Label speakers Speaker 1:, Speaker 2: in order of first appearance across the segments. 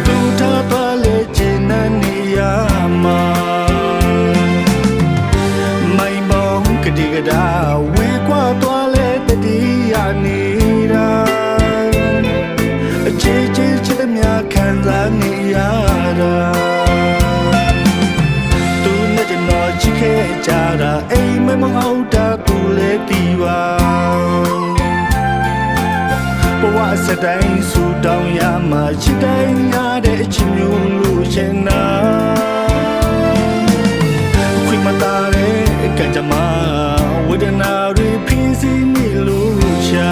Speaker 1: သူထားသွားလေကျင်တဲ့နေရာမှာမိုင်ပေါင်းကတိကဒါဝေကွာသွားလေတတိယနေတာအချေချေချစ်တဲ့မြခံစားနေရတာသူနဲ့ကျွန်တော်ချစ်ခဲ့ကြတာအိမ်မမဟုတ်တာသူလည်းတီးပါဘဝစတိုင်းဆူတောင်းရမှာချစ်တိုင်းရတဲ့အချစ်မျိုးလို့ရှင်နာခွေမတားတဲ့ကံကြမ္မာဝေဒနာတွေဖြစ်စီနေလို့ရှာ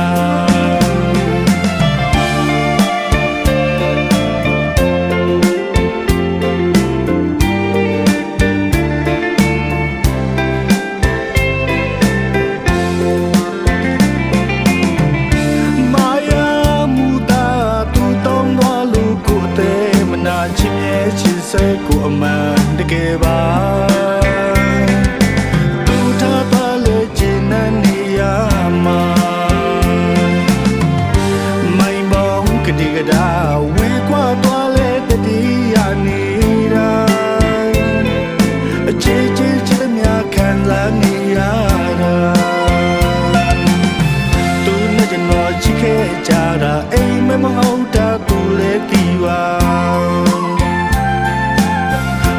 Speaker 1: ချစ်မြဲချစ်စိတ်ကိုအမှန်တကယ်ပါသူထားပါလေကျင်တဲ့နေရာမှာမိုင်ပေါင်းကတိကဒါဝေကွာသွားလေတတိယနေတာအချေချေချစ်မြခံစားနေရတာသူနဲ့ကျွန်တော်ချစ်ခဲ့ကြတာအိမ်မဟုတ်တာသူလည်းတီးပါ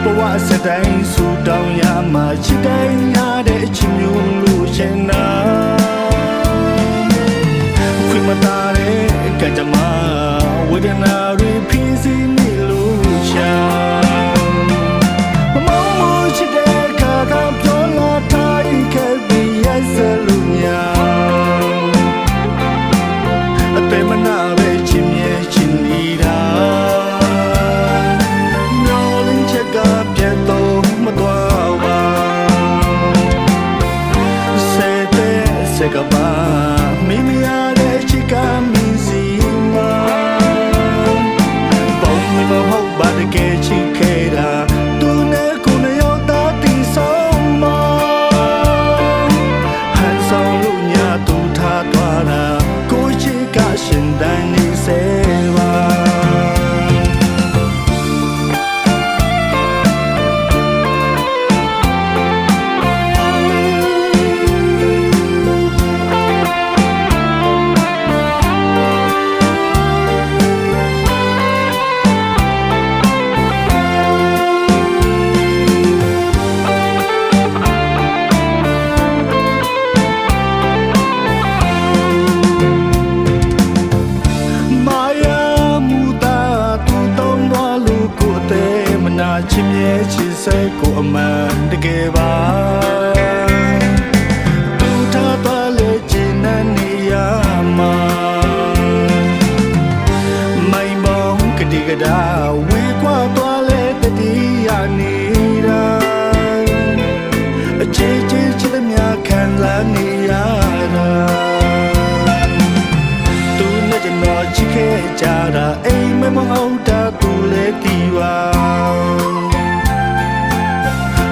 Speaker 1: ဘဝစတိုင်းဆူတောင်းရမှာချစ်တိုင်းရတဲ့အချစ်မျိုးလို့ရှင်နာခွေမတားတဲ့ကံကြမ္မာဝေဒနာတွေဖြစ်စီနေလို့ရှာမမောမချစ်တဲ့ခါကပြောလာထားရင်ခဲ့ပြီးရဲ့စလုံးညာအပေမနာပဲချစ်မြဲချစ်နေတာကဘာမိမရတဲ့ချစ်ကမင်းစီမာပေါင်းမဟုတ်ပါတကယ်ချစ်ခဲ့တာသူနဲ့ကိုယ်နဲ့ရောက်တာတီဆုံးမဟန်ဆောင်လို့ညာသူထားသွားတာကိုချစ်ကရှင်တိုင်းနေစေပါချစ်မြဲချစ်စိတ်ကိုအမှန်တကယ်ပါသူထားသွားလေကျင်တဲ့နေရာမှာမိုင်ပေါင်းကတိကဒါဝေကွာသွားလေတတိယနေတာအချေချေချစ်မြခံစားနေရတာသူနဲ့ကျွန်တော်ချစ်ခဲ့ကြတာအိမ်မဟုတ်တာသူလည်းတီးပါ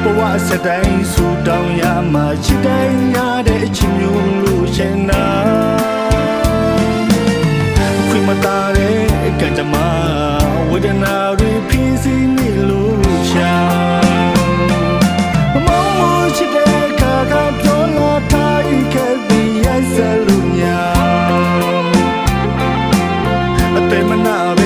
Speaker 1: ဘဝစတိုင်းဆူတောင်းရမှာချစ်တိုင်းရတဲ့အချစ်မျိုးလို့ရှင်နာခွေမတားတဲ့ကံကြမ္မာဝေဒနာတွေဖြစ်စီနေလို့ရှာမမောမချစ်တဲ့ခါကပြောလာထားရင်ခဲ့ပြီးရဲ့စလုံးညာအပေမနာပဲ